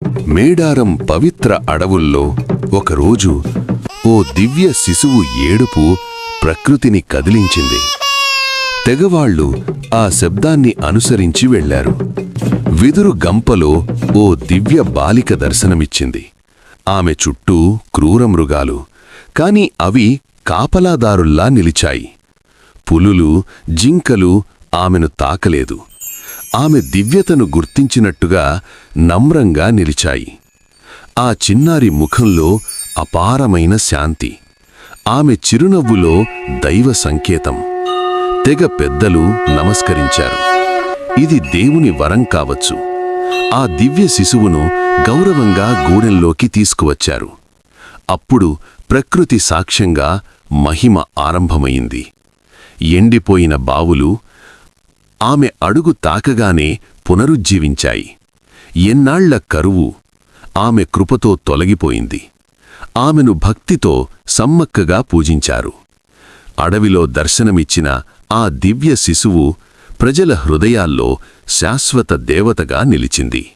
మేడారం పవిత్ర అడవుల్లో ఒకరోజు ఓ దివ్య శిశువు ఏడుపు ప్రకృతిని కదిలించింది. తెగవాళ్లు ఆ శబ్దాన్ని అనుసరించి వెళ్లారు. విదురు గంపలో ఓ దివ్య బాలిక దర్శనమిచ్చింది. ఆమె చుట్టూ క్రూరమృగాలు, కాని అవి కాపలాదారుల్లా నిలిచాయి. పులులు, జింకలు ఆమెను తాకలేదు. ఆమె దివ్యతను గుర్తించినట్టుగా నమ్రంగా నిలిచాయి. ఆ చిన్నారి ముఖంలో అపారమైన శాంతి, ఆమె చిరునవ్వులో దైవ సంకేతం. తెగ పెద్దలు నమస్కరించారు. ఇది దేవుని వరం కావచ్చు. ఆ దివ్య శిశువును గౌరవంగా గూడెంలోకి తీసుకువచ్చారు. అప్పుడు ప్రకృతి సాక్ష్యంగా మహిమ ఆరంభమైంది. ఎండిపోయిన బావులు ఆమె అడుగు తాకగానే పునరుజ్జీవించాయి. ఎన్నాళ్ల కరువు ఆమె కృపతో తొలగిపోయింది. ఆమెను భక్తితో సమ్మక్కగా పూజించారు. అడవిలో దర్శనమిచ్చిన ఆ దివ్య శిశువు ప్రజల హృదయాల్లో శాశ్వత దేవతగా నిలిచింది.